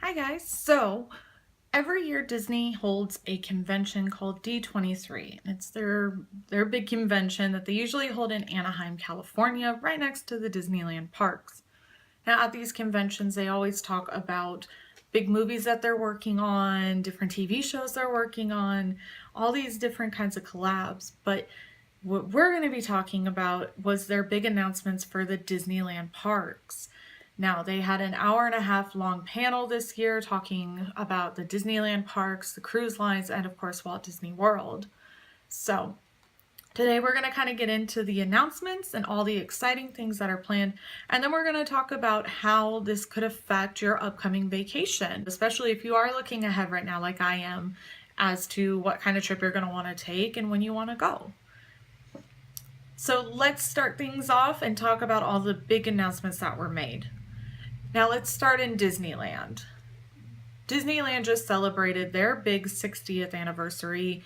Hi guys. So every year Disney holds a convention called D23. It's their big convention that they usually hold in Anaheim, California, right next to the Disneyland parks. Now at these conventions they always talk about big movies that they're working on, different TV shows they're working on, all these different kinds of collabs. But what we're going to be talking about was their big announcements for the Disneyland parks. Now, they had an hour and a half long panel this year talking about the Disneyland parks, the cruise lines, and of course, Walt Disney World. So, today we're going to kind of get into the announcements and all the exciting things that are planned, and then we're going to talk about how this could affect your upcoming vacation, especially if you are looking ahead right now, like I am, as to what kind of trip you're going to want to take and when you want to go. So let's start things off and talk about all the big announcements that were made. Now let's start in Disneyland. Disneyland just celebrated their big 60th anniversary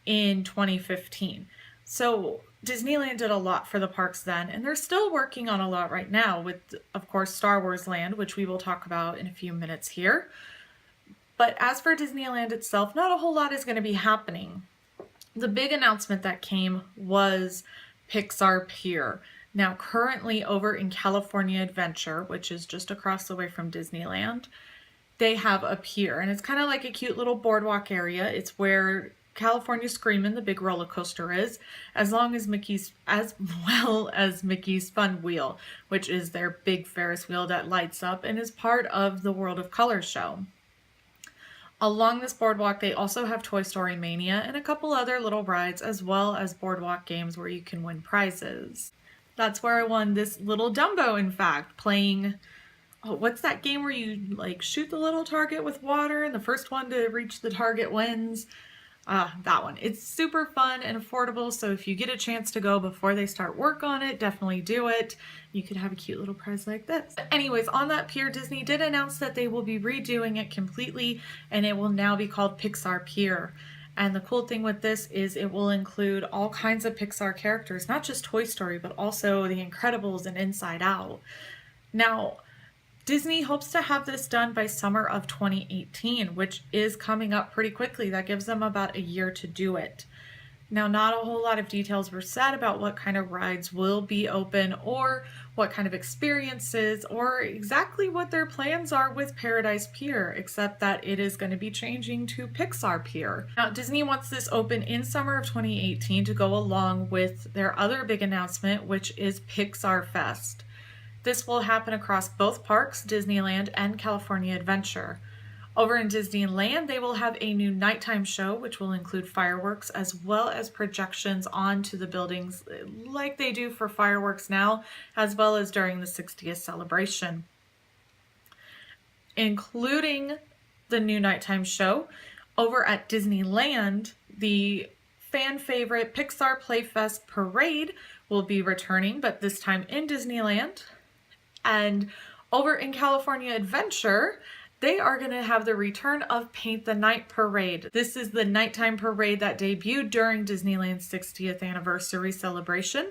in 2015. So Disneyland did a lot for the parks then, and they're still working on a lot right now with, of course, Star Wars Land, which we will talk about in a few minutes here. But as for Disneyland itself, not a whole lot is going to be happening. The big announcement that came was Pixar Pier. Now, currently over in California Adventure, which is just across the way from Disneyland, they have a pier, and it's kind of like a cute little boardwalk area. It's where California Screamin', the big roller coaster, is, as well as Mickey's Fun Wheel, which is their big Ferris wheel that lights up and is part of the World of Color show. Along this boardwalk, they also have Toy Story Mania and a couple other little rides, as well as boardwalk games where you can win prizes. That's where I won this little Dumbo, in fact, playing, what's that game where you like shoot the little target with water and the first one to reach the target wins? That one. It's super fun and affordable, so if you get a chance to go before they start work on it, definitely do it. You could have a cute little prize like this. But anyways, on that pier, Disney did announce that they will be redoing it completely, and it will now be called Pixar Pier. And the cool thing with this is it will include all kinds of Pixar characters, not just Toy Story, but also The Incredibles and Inside Out. Now, Disney hopes to have this done by summer of 2018, which is coming up pretty quickly. That gives them about a year to do it. Now, not a whole lot of details were said about what kind of rides will be open or what kind of experiences or exactly what their plans are with Paradise Pier, except that it is going to be changing to Pixar Pier. Now, Disney wants this open in summer of 2018 to go along with their other big announcement, which is Pixar Fest. This will happen across both parks, Disneyland and California Adventure. Over in Disneyland, they will have a new nighttime show, which will include fireworks as well as projections onto the buildings like they do for fireworks now, as well as during the 60th celebration. Including the new nighttime show, over at Disneyland, the fan favorite Pixar Playfest Parade will be returning, but this time in Disneyland. And over in California Adventure, they are going to have the return of Paint the Night Parade. This is the nighttime parade that debuted during Disneyland's 60th anniversary celebration.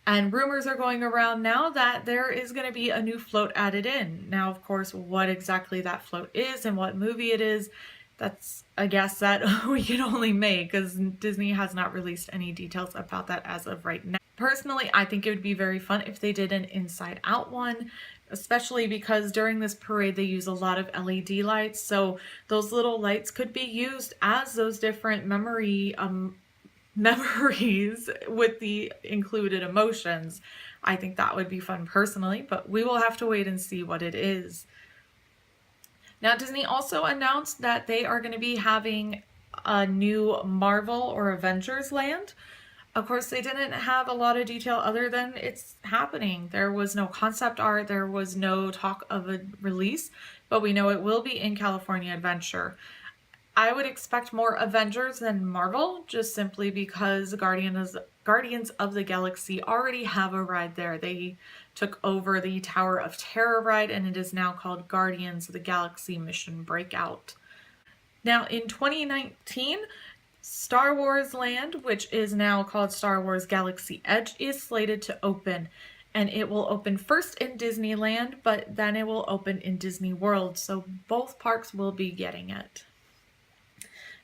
And rumors are going around now that there is going to be a new float added in. Now, of course, what exactly that float is and what movie it is, that's a guess that we can only make because Disney has not released any details about that as of right now. Personally, I think it would be very fun if they did an Inside Out one, especially because during this parade they use a lot of LED lights, so those little lights could be used as those different memories with the included emotions. I think that would be fun personally, but we will have to wait and see what it is. Now, Disney also announced that they are going to be having a new Marvel or Avengers land. Of course, they didn't have a lot of detail other than it's happening. There was no concept art, there was no talk of a release, but we know it will be in California Adventure. I would expect more Avengers than Marvel, just simply because Guardians of the Galaxy already have a ride there. They took over the Tower of Terror ride, and it is now called Guardians of the Galaxy Mission Breakout. Now, in 2019, Star Wars Land, which is now called Star Wars Galaxy Edge, is slated to open. and it will open first in Disneyland, but then it will open in Disney World, so both parks will be getting it.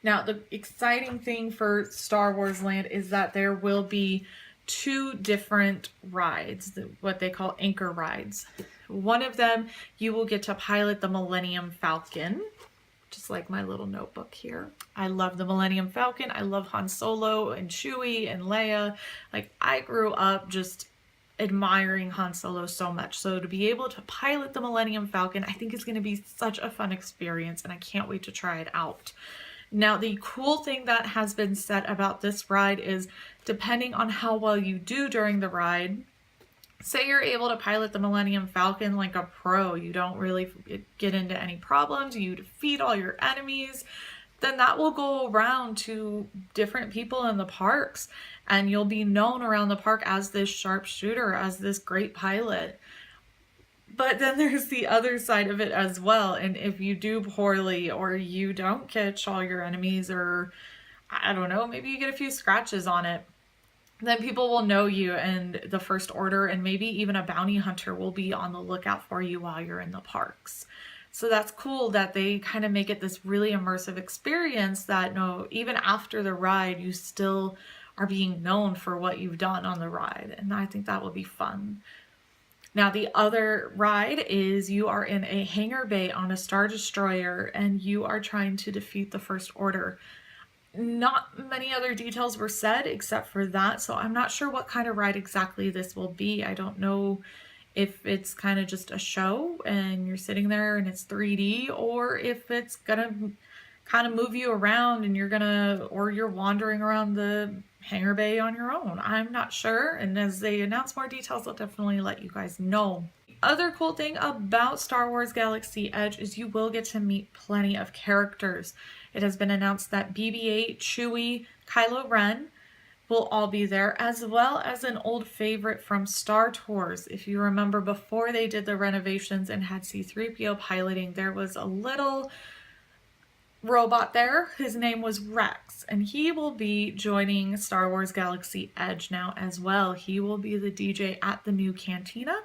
Now, the exciting thing for Star Wars Land is that there will be two different rides, what they call anchor rides. One of them, you will get to pilot the Millennium Falcon, just like my little notebook here. I love the Millennium Falcon. I love Han Solo and Chewie and Leia. Like, I grew up just admiring Han Solo so much. So to be able to pilot the Millennium Falcon, I think is going to be such a fun experience, and I can't wait to try it out. Now, the cool thing that has been said about this ride is depending on how well you do during the ride, say you're able to pilot the Millennium Falcon like a pro, you don't really get into any problems, you defeat all your enemies, then that will go around to different people in the parks, and you'll be known around the park as this sharpshooter, as this great pilot. But then there's the other side of it as well, and if you do poorly or you don't catch all your enemies, or I don't know, maybe you get a few scratches on it, then people will know you, and the First Order and maybe even a bounty hunter will be on the lookout for you while you're in the parks. So that's cool that they kind of make it this really immersive experience that no, even after the ride, you still are being known for what you've done on the ride. And I think that will be fun. Now, the other ride is you are in a hangar bay on a Star Destroyer and you are trying to defeat the First Order. Not many other details were said except for that, so I'm not sure what kind of ride exactly this will be. I don't know if it's kind of just a show and you're sitting there and it's 3D, or if it's gonna kind of move you around and you're wandering around the hangar bay on your own. I'm not sure, and as they announce more details, I'll definitely let you guys know. Other cool thing about Star Wars Galaxy Edge is you will get to meet plenty of characters. It has been announced that BB-8, Chewie, Kylo Ren will all be there, as well as an old favorite from Star Tours. If you remember, before they did the renovations and had C-3PO piloting, there was a little robot there. His name was Rex, and he will be joining Star Wars Galaxy Edge now as well. He will be the DJ at the new cantina,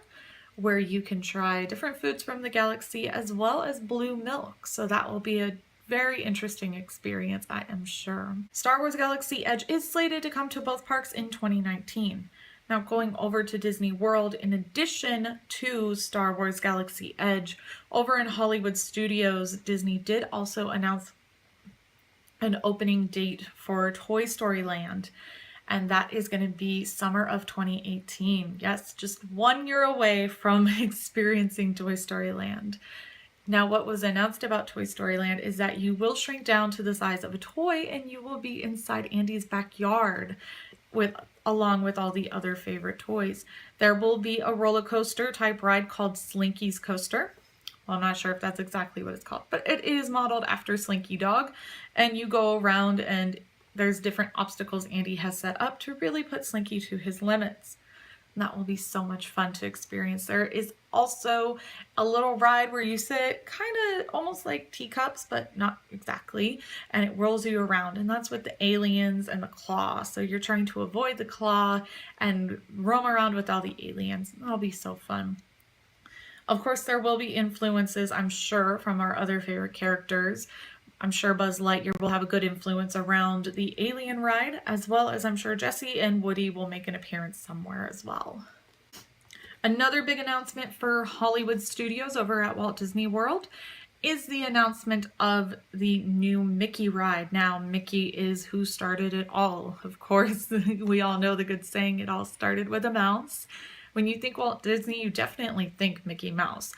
where you can try different foods from the galaxy as well as blue milk. So that will be a very interesting experience, I am sure. Star Wars Galaxy Edge is slated to come to both parks in 2019. Now, going over to Disney World, in addition to Star Wars Galaxy Edge, over in Hollywood Studios, Disney did also announce an opening date for Toy Story Land, and that is going to be summer of 2018. Yes, just 1 year away from experiencing Toy Story Land. Now, what was announced about Toy Story Land is that you will shrink down to the size of a toy and you will be inside Andy's backyard along with all the other favorite toys. There will be a roller coaster type ride called Slinky's Coaster. Well, I'm not sure if that's exactly what it's called, but it is modeled after Slinky Dog, and you go around and there's different obstacles Andy has set up to really put Slinky to his limits. And that will be so much fun to experience. There is also a little ride where you sit kind of almost like teacups, but not exactly, and it rolls you around, and that's with the aliens and the claw. So you're trying to avoid the claw and roam around with all the aliens. That'll be so fun. Of course, there will be influences, I'm sure, from our other favorite characters. I'm sure Buzz Lightyear will have a good influence around the alien ride, as well as I'm sure Jessie and Woody will make an appearance somewhere as well. Another big announcement for Hollywood Studios over at Walt Disney World is the announcement of the new Mickey ride. Now, Mickey is who started it all. Of course, we all know the good saying, it all started with a mouse. When you think Walt Disney, you definitely think Mickey Mouse.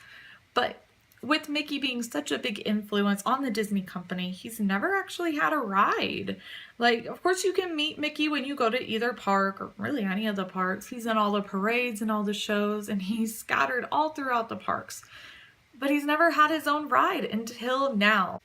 But with Mickey being such a big influence on the Disney company, he's never actually had a ride. Like, of course you can meet Mickey when you go to either park, or really any of the parks. He's in all the parades and all the shows, and he's scattered all throughout the parks. But he's never had his own ride until now.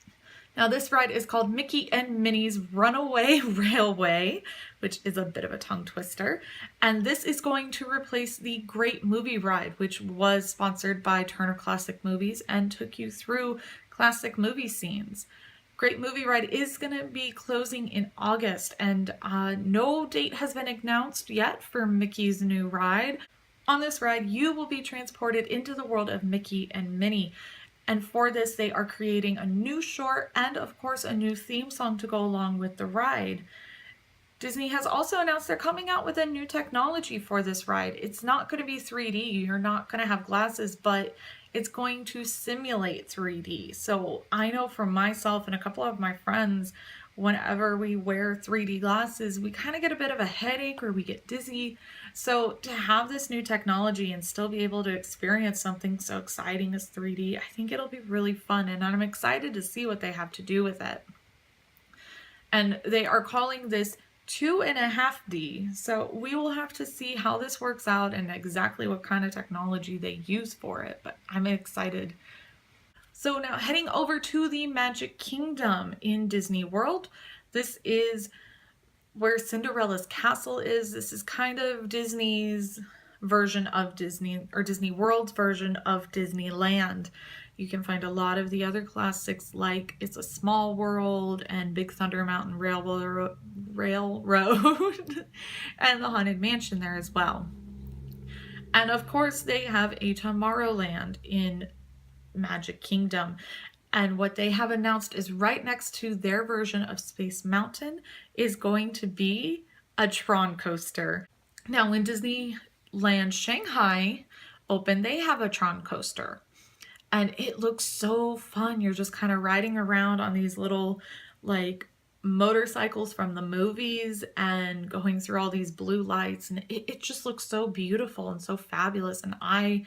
Now, this ride is called Mickey and Minnie's Runaway Railway, which is a bit of a tongue twister. And this is going to replace the Great Movie Ride, which was sponsored by Turner Classic Movies and took you through classic movie scenes. Great Movie Ride is going to be closing in August, and no date has been announced yet for Mickey's new ride. On this ride, you will be transported into the world of Mickey and Minnie. And for this, they are creating a new short and, of course, a new theme song to go along with the ride. Disney has also announced they're coming out with a new technology for this ride. It's not going to be 3D. You're not going to have glasses, but it's going to simulate 3D. So I know for myself and a couple of my friends, whenever we wear 3D glasses, we kind of get a bit of a headache or we get dizzy. So to have this new technology and still be able to experience something so exciting as 3D, I think it'll be really fun, and I'm excited to see what they have to do with it. And they are calling this 2.5D. So we will have to see how this works out and exactly what kind of technology they use for it, but I'm excited. So now heading over to the Magic Kingdom in Disney World. This is where Cinderella's castle is. This is kind of Disney's version of Disney, or Disney World's version of Disneyland. You can find a lot of the other classics like It's a Small World and Big Thunder Mountain Railroad and the Haunted Mansion there as well. And of course they have a Tomorrowland in Magic Kingdom. And what they have announced is right next to their version of Space Mountain is going to be a Tron coaster. Now, when Disneyland Shanghai opened, they have a Tron coaster. And it looks so fun. You're just kind of riding around on these little, like, motorcycles from the movies and going through all these blue lights. And it just looks so beautiful and so fabulous. And I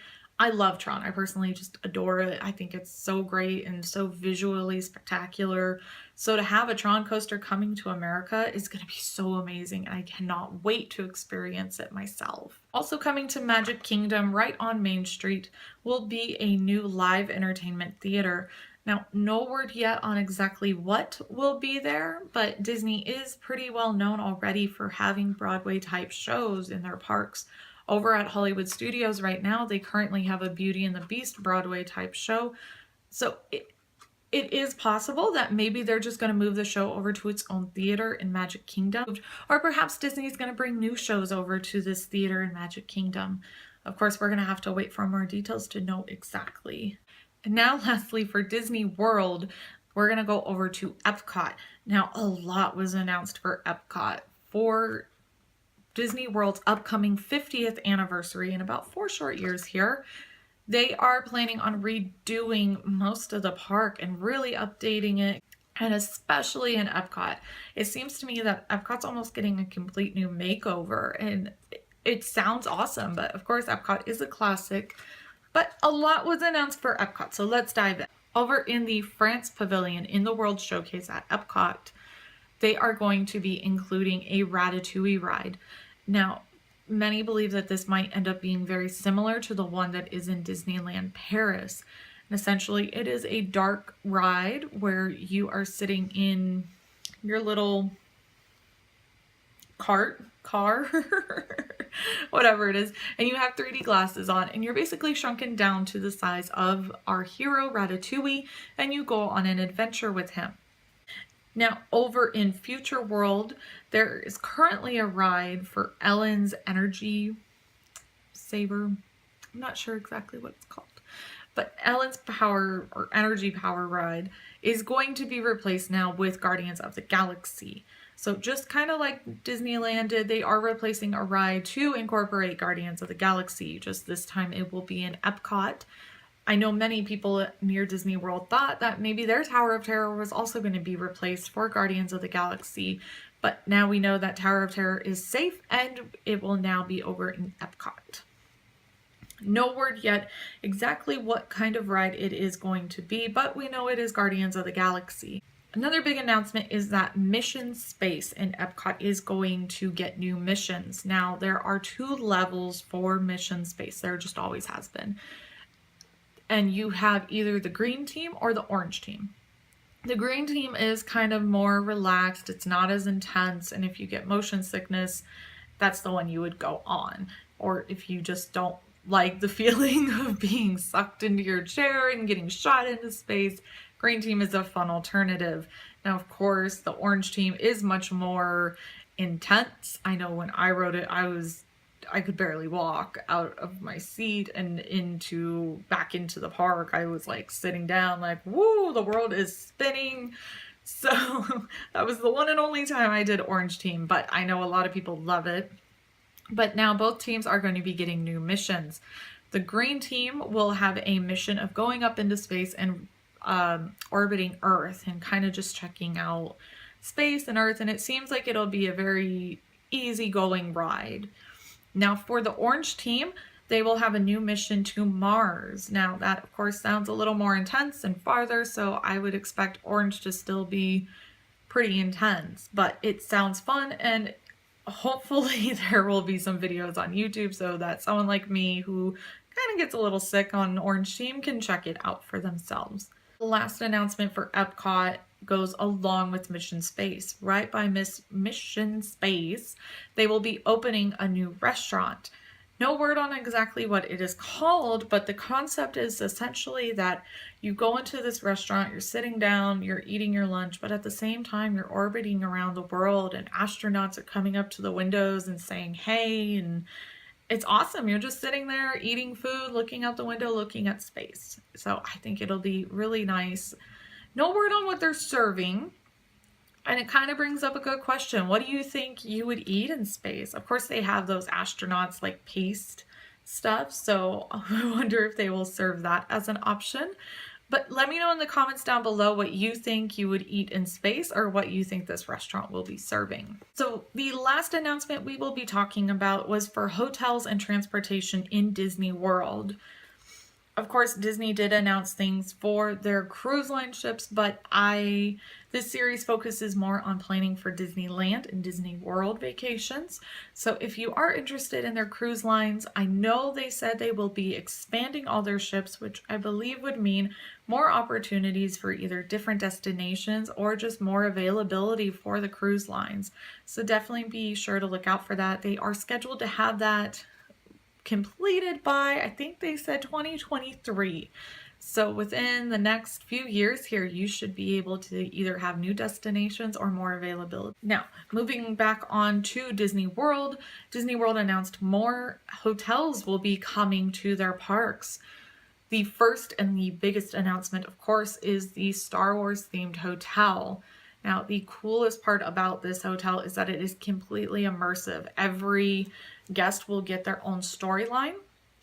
love Tron. I personally just adore it. I think it's so great and so visually spectacular. So to have a Tron coaster coming to America is going to be so amazing. And I cannot wait to experience it myself. Also coming to Magic Kingdom right on Main Street will be a new live entertainment theater. Now, no word yet on exactly what will be there, but Disney is pretty well known already for having Broadway type shows in their parks. Over at Hollywood Studios right now, they currently have a Beauty and the Beast Broadway type show. So it is possible that maybe they're just going to move the show over to its own theater in Magic Kingdom. Or perhaps Disney is going to bring new shows over to this theater in Magic Kingdom. Of course, we're going to have to wait for more details to know exactly. And now lastly, for Disney World, we're going to go over to Epcot. Now, a lot was announced for Epcot. For Disney World's upcoming 50th anniversary in about 4 short years here, they are planning on redoing most of the park and really updating it, and especially in Epcot. It seems to me that Epcot's almost getting a complete new makeover, and it sounds awesome, but of course Epcot is a classic. But a lot was announced for Epcot, so let's dive in. Over in the France Pavilion in the World Showcase at Epcot, they are going to be including a Ratatouille ride. Now, many believe that this might end up being very similar to the one that is in Disneyland Paris. And essentially, it is a dark ride where you are sitting in your little car, whatever it is, and you have 3D glasses on, and you're basically shrunken down to the size of our hero Ratatouille, and you go on an adventure with him. Now, over in Future World, there is currently a ride for Ellen's Energy Saver. I'm not sure exactly what it's called, but Ellen's Power or Energy Power ride is going to be replaced now with Guardians of the Galaxy. So just kind of like Disneyland did, they are replacing a ride to incorporate Guardians of the Galaxy. Just this time it will be in Epcot. I know many people near Disney World thought that maybe their Tower of Terror was also going to be replaced for Guardians of the Galaxy, but now we know that Tower of Terror is safe and it will now be over in Epcot. No word yet exactly what kind of ride it is going to be, but we know it is Guardians of the Galaxy. Another big announcement is that Mission Space in Epcot is going to get new missions. Now, there are 2 levels for Mission Space. There just always has been. And you have either the green team or the orange team. The green team is kind of more relaxed. It's not as intense. And if you get motion sickness, that's the one you would go on. Or if you just don't like the feeling of being sucked into your chair and getting shot into space, green team is a fun alternative. Now, of course, the orange team is much more intense. I know when I wrote it, I was I could barely walk out of my seat and back into the park. I was like sitting down like, woo, the world is spinning. So that was the one and only time I did Orange Team, but I know a lot of people love it. But now both teams are going to be getting new missions. The green team will have a mission of going up into space and orbiting Earth and kind of just checking out space and Earth. And it seems like it'll be a very easygoing ride. Now for the orange team, they will have a new mission to Mars. Now that of course sounds a little more intense and farther, so I would expect orange to still be pretty intense, but it sounds fun, and hopefully there will be some videos on YouTube so that someone like me who kind of gets a little sick on Orange Team can check it out for themselves. The last announcement for Epcot goes along with Mission Space. Right by Mission Space, they will be opening a new restaurant. No word on exactly what it is called, but the concept is essentially that you go into this restaurant, you're sitting down, you're eating your lunch, but at the same time you're orbiting around the world and astronauts are coming up to the windows and saying, hey, and it's awesome. You're just sitting there eating food, looking out the window, looking at space. So I think it'll be really nice. No word on what they're serving. And it kind of brings up a good question. What do you think you would eat in space? Of course, they have those astronauts like paste stuff. So I wonder if they will serve that as an option. But let me know in the comments down below what you think you would eat in space or what you think this restaurant will be serving. So the last announcement we will be talking about was for hotels and transportation in Disney World. Of course, Disney did announce things for their cruise line ships, but this series focuses more on planning for Disneyland and Disney World vacations. So if you are interested in their cruise lines, I know they said they will be expanding all their ships, which I believe would mean more opportunities for either different destinations or just more availability for the cruise lines. So definitely be sure to look out for that. They are scheduled to have that completed by, I think they said 2023. So within the next few years here, you should be able to either have new destinations or more availability. Now, moving back on to Disney World announced more hotels will be coming to their parks. The first and the biggest announcement, of course, is the Star Wars themed hotel. Now, the coolest part about this hotel is that it is completely immersive. Every guest will get their own storyline,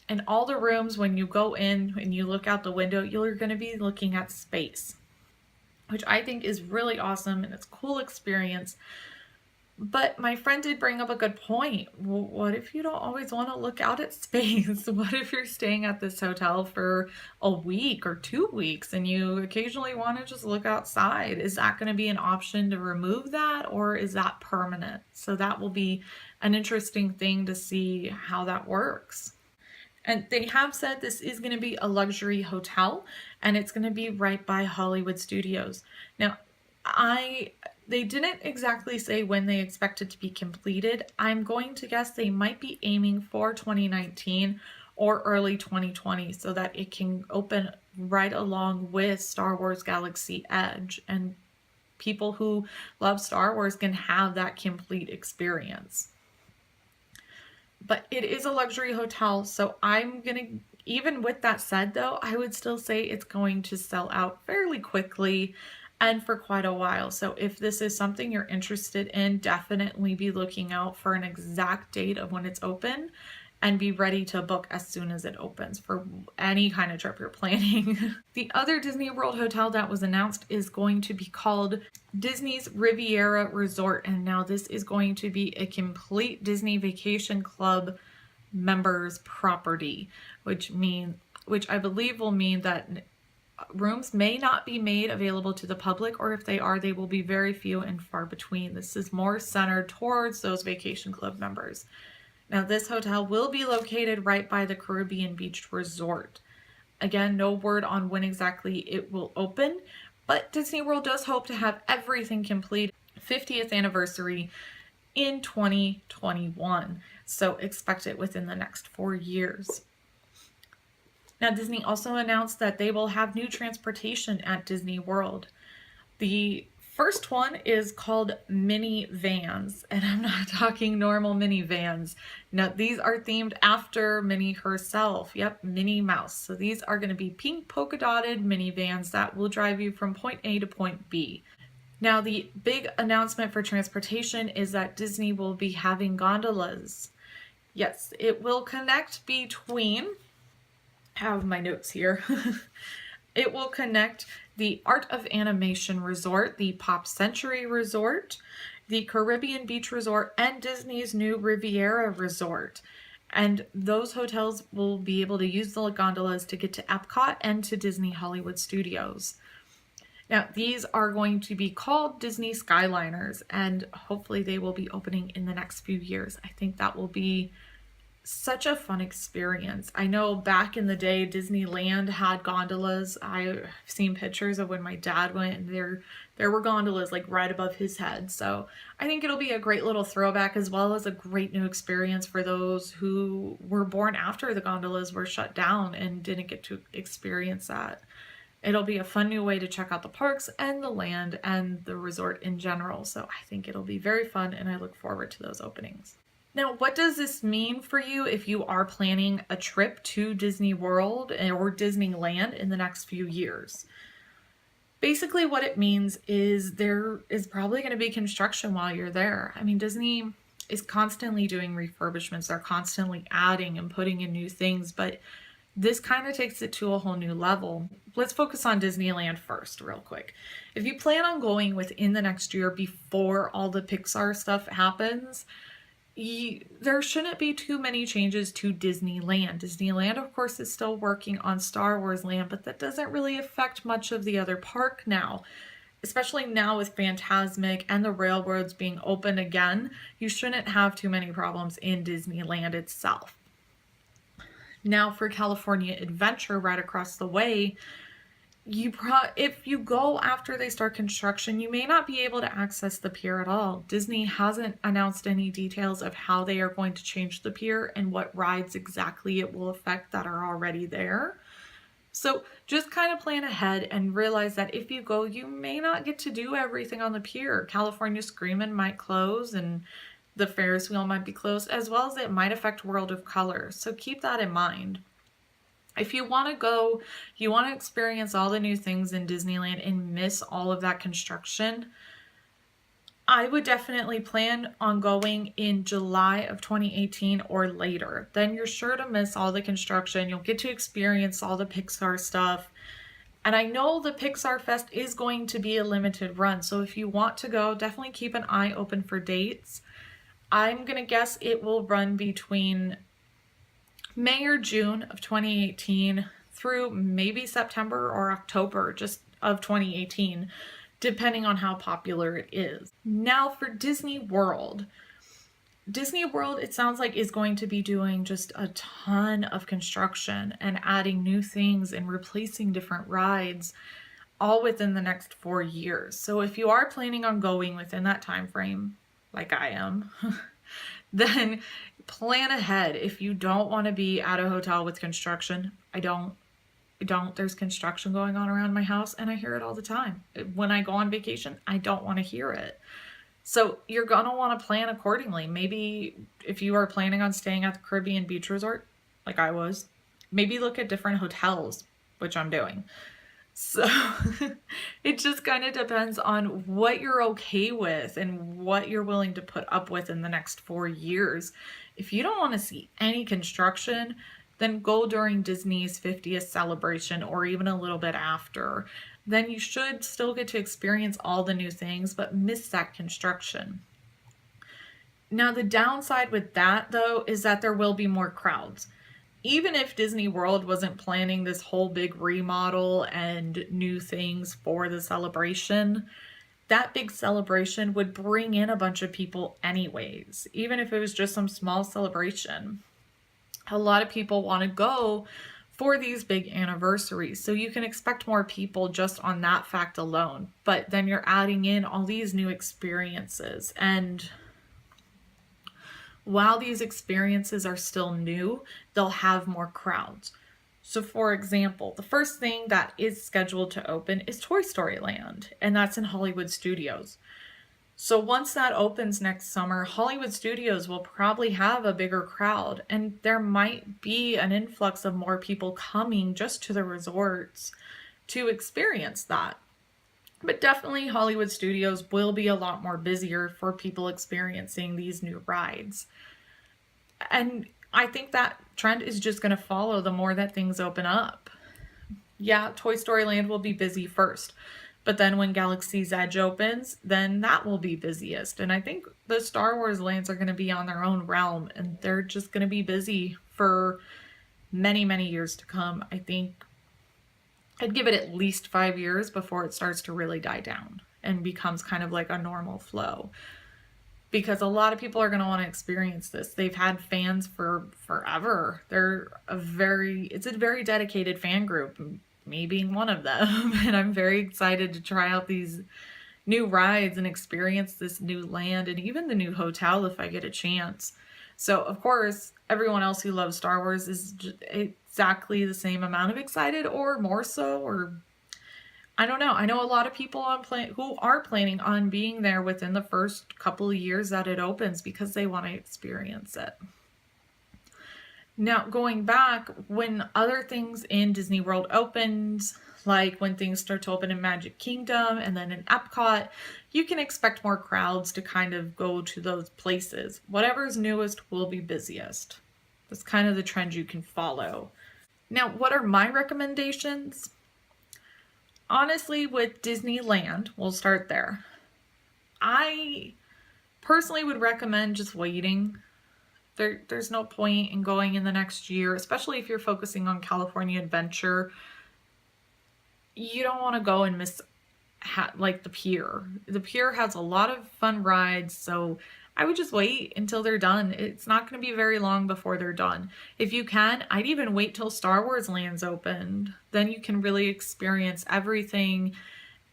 and all the rooms, when you go in and you look out the window, you're going to be looking at space, which I think is really awesome and it's a cool experience. But my friend did bring up a good point. Well, what if you don't always want to look out at space? What if you're staying at this hotel for a week or 2 weeks and you occasionally want to just look outside? Is that going to be an option to remove that, or is that permanent? So that will be an interesting thing to see how that works. And they have said this is going to be a luxury hotel and it's going to be right by Hollywood Studios. Now, they didn't exactly say when they expect it to be completed. I'm going to guess they might be aiming for 2019 or early 2020 so that it can open right along with Star Wars Galaxy Edge, and people who love Star Wars can have that complete experience. But it is a luxury hotel, so even with that said though, I would still say it's going to sell out fairly quickly and for quite a while. So if this is something you're interested in, definitely be looking out for an exact date of when it's open and be ready to book as soon as it opens for any kind of trip you're planning. The other Disney World hotel that was announced is going to be called Disney's Riviera Resort. And now this is going to be a complete Disney Vacation Club members property, which I believe will mean that rooms may not be made available to the public, or if they are, they will be very few and far between. This is more centered towards those vacation club members. Now, this hotel will be located right by the Caribbean Beach Resort. Again, no word on when exactly it will open, but Disney World does hope to have everything complete 50th anniversary in 2021. So expect it within the next 4 years. Now, Disney also announced that they will have new transportation at Disney World. The First one is called mini vans, and I'm not talking normal minivans. No, these are themed after Minnie herself. Yep, Minnie Mouse. So these are going to be pink polka dotted minivans that will drive you from point A to point B. Now, the big announcement for transportation is that Disney will be having gondolas. Yes, it will connect between, I have my notes here. It will connect the Art of Animation Resort, the Pop Century Resort, the Caribbean Beach Resort, and Disney's new Riviera Resort. And those hotels will be able to use the gondolas to get to Epcot and to Disney Hollywood Studios. Now, these are going to be called Disney Skyliners, and hopefully they will be opening in the next few years. I think that will be such a fun experience. I know back in the day, Disneyland had gondolas. I've seen pictures of when my dad went, and there were gondolas like right above his head. So I think it'll be a great little throwback, as well as a great new experience for those who were born after the gondolas were shut down and didn't get to experience that. It'll be a fun new way to check out the parks and the land and the resort in general. So I think it'll be very fun, and I look forward to those openings. Now, what does this mean for you if you are planning a trip to Disney World or Disneyland in the next few years? Basically, what it means is there is probably going to be construction while you're there. I mean, Disney is constantly doing refurbishments. They're constantly adding and putting in new things, but this kind of takes it to a whole new level. Let's focus on Disneyland first, real quick. If you plan on going within the next year before all the Pixar stuff happens, there shouldn't be too many changes to Disneyland. Disneyland, of course, is still working on Star Wars Land, but that doesn't really affect much of the other park now. Especially now with Fantasmic and the railroads being open again, you shouldn't have too many problems in Disneyland itself. Now for California Adventure right across the way, if you go after they start construction, you may not be able to access the pier at all. Disney hasn't announced any details of how they are going to change the pier and what rides exactly it will affect that are already there. So just kind of plan ahead and realize that if you go, you may not get to do everything on the pier. California Screamin' might close, and the Ferris wheel might be closed, as well as it might affect World of Color. So keep that in mind. If you want to go, you want to experience all the new things in Disneyland and miss all of that construction, I would definitely plan on going in July of 2018 or later. Then you're sure to miss all the construction. You'll get to experience all the Pixar stuff. And I know the Pixar Fest is going to be a limited run. So if you want to go, definitely keep an eye open for dates. I'm going to guess it will run between May or June of 2018 through maybe September or October just of 2018, depending on how popular it is. Now for Disney World. Disney World, it sounds like, is going to be doing just a ton of construction and adding new things and replacing different rides all within the next 4 years. So if you are planning on going within that time frame, like I am, then plan ahead. If you don't want to be at a hotel with construction, I don't. There's construction going on around my house and I hear it all the time. When I go on vacation, I don't want to hear it. So you're going to want to plan accordingly. Maybe if you are planning on staying at the Caribbean Beach Resort, like I was, maybe look at different hotels, which I'm doing. So it just kind of depends on what you're okay with and what you're willing to put up with in the next 4 years. If you don't want to see any construction, then go during Disney's 50th celebration or even a little bit after. Then you should still get to experience all the new things, but miss that construction. Now, the downside with that, though, is that there will be more crowds. Even if Disney World wasn't planning this whole big remodel and new things for the celebration, that big celebration would bring in a bunch of people anyways, even if it was just some small celebration. A lot of people want to go for these big anniversaries, so you can expect more people just on that fact alone. But then you're adding in all these new experiences, and while these experiences are still new, they'll have more crowds. So for example, the first thing that is scheduled to open is Toy Story Land, and that's in Hollywood Studios. So once that opens next summer, Hollywood Studios will probably have a bigger crowd, and there might be an influx of more people coming just to the resorts to experience that. But definitely Hollywood Studios will be a lot more busier for people experiencing these new rides. And I think that trend is just going to follow the more that things open up. Yeah, Toy Story Land will be busy first, but then when Galaxy's Edge opens, then that will be busiest. And I think the Star Wars lands are going to be on their own realm, and they're just going to be busy for many, many years to come. I think I'd give it at least 5 years before it starts to really die down and becomes kind of like a normal flow. Because a lot of people are going to want to experience this. They've had fans for forever. It's a very dedicated fan group, me being one of them. And I'm very excited to try out these new rides and experience this new land and even the new hotel if I get a chance. So, of course, everyone else who loves Star Wars is exactly the same amount of excited or more so, or I don't know. I know a lot of people who are planning on being there within the first couple of years that it opens because they want to experience it. Now, going back, when other things in Disney World opens, like when things start to open in Magic Kingdom and then in Epcot, you can expect more crowds to kind of go to those places. Whatever's newest will be busiest. That's kind of the trend you can follow. Now, what are my recommendations? Honestly, with Disneyland, we'll start there. I personally would recommend just waiting. There's no point in going in the next year, especially if you're focusing on California Adventure. You don't want to go and miss like the pier. The pier has a lot of fun rides, so I would just wait until they're done. It's not going to be very long before they're done. If you can, I'd even wait till Star Wars Land's opened. Then you can really experience everything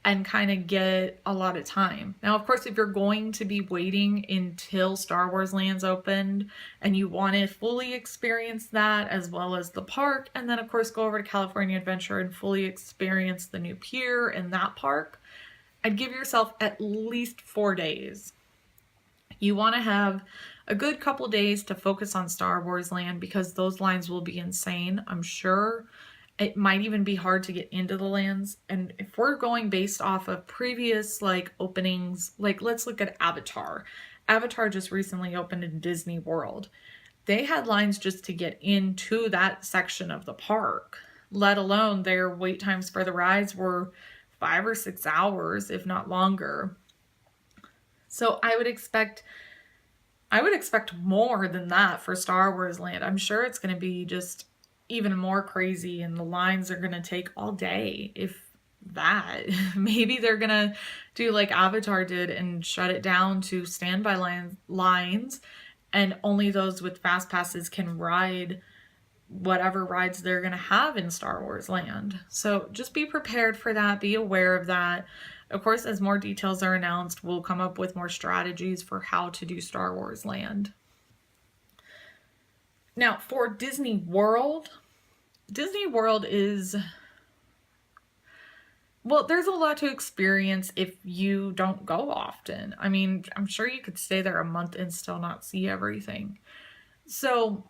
and kind of get a lot of time. Now, of course, if you're going to be waiting until Star Wars Land's opened and you want to fully experience that as well as the park, and then of course go over to California Adventure and fully experience the new pier and that park, I'd give yourself at least 4 days. You want to have a good couple days to focus on Star Wars Land because those lines will be insane, I'm sure. It might even be hard to get into the lands. And if we're going based off of previous like openings, like let's look at Avatar. Avatar just recently opened in Disney World. They had lines just to get into that section of the park, let alone their wait times for the rides were 5 or 6 hours, if not longer. So I would expect more than that for Star Wars Land. I'm sure it's going to be just even more crazy and the lines are going to take all day, if that. Maybe they're going to do like Avatar did and shut it down to standby lines and only those with fast passes can ride whatever rides they're going to have in Star Wars Land. So just be prepared for that. Be aware of that. Of course, as more details are announced, we'll come up with more strategies for how to do Star Wars Land. Now, for Disney World is, well, there's a lot to experience if you don't go often. I mean, I'm sure you could stay there a month and still not see everything. So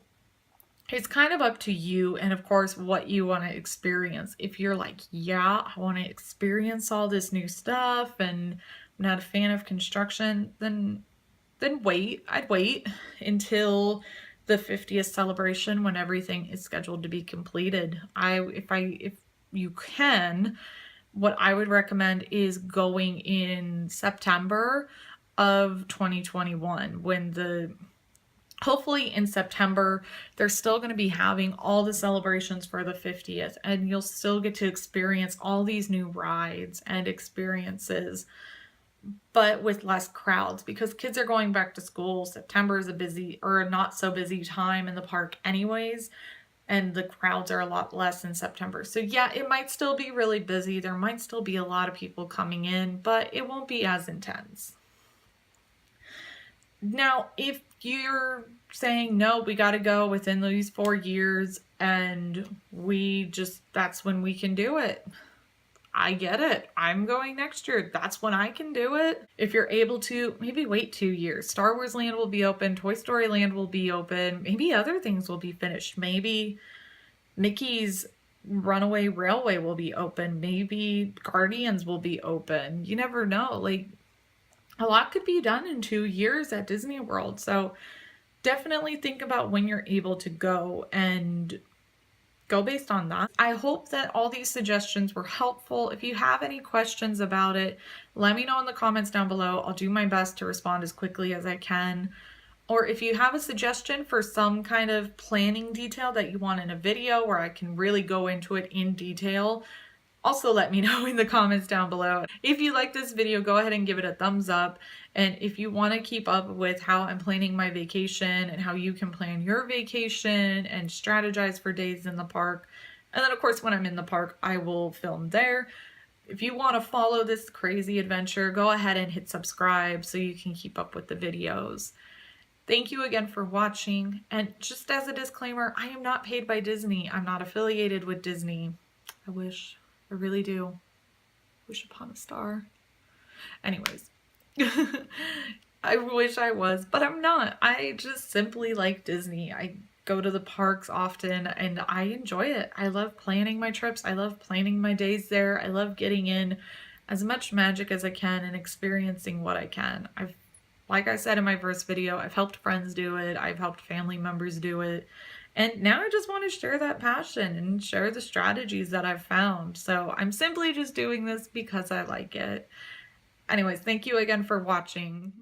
it's kind of up to you and of course what you want to experience. If you're like, yeah, I want to experience all this new stuff and I'm not a fan of construction, then wait. I'd wait until the 50th celebration when everything is scheduled to be completed. If you can, what I would recommend is going in September of 2021 when hopefully in September, they're still going to be having all the celebrations for the 50th, and you'll still get to experience all these new rides and experiences, but with less crowds because kids are going back to school. September is a busy or not so busy time in the park anyways, and the crowds are a lot less in September. So yeah, it might still be really busy. There might still be a lot of people coming in, but it won't be as intense. Now, if you're saying, no, we got to go within these 4 years and that's when we can do it. I get it. I'm going next year. That's when I can do it. If you're able to, maybe wait 2 years. Star Wars Land will be open. Toy Story Land will be open. Maybe other things will be finished. Maybe Mickey's Runaway Railway will be open. Maybe Guardians will be open. You never know. Like, a lot could be done in 2 years at Disney World. So definitely think about when you're able to go and go based on that. I hope that all these suggestions were helpful. If you have any questions about it, let me know in the comments down below. I'll do my best to respond as quickly as I can. Or if you have a suggestion for some kind of planning detail that you want in a video where I can really go into it in detail, also let me know in the comments down below. If you like this video, go ahead and give it a thumbs up. And if you want to keep up with how I'm planning my vacation and how you can plan your vacation and strategize for days in the park, and then of course when I'm in the park, I will film there. If you want to follow this crazy adventure, go ahead and hit subscribe so you can keep up with the videos. Thank you again for watching. And just as a disclaimer, I am not paid by Disney. I'm not affiliated with Disney. I wish. I really do. Wish upon a star. Anyways, I wish I was, but I'm not. I just simply like Disney. I go to the parks often and I enjoy it. I love planning my trips. I love planning my days there. I love getting in as much magic as I can and experiencing what I can. Like I said in my first video, I've helped friends do it. I've helped family members do it. And now I just want to share that passion and share the strategies that I've found. So I'm simply just doing this because I like it. Anyways, thank you again for watching.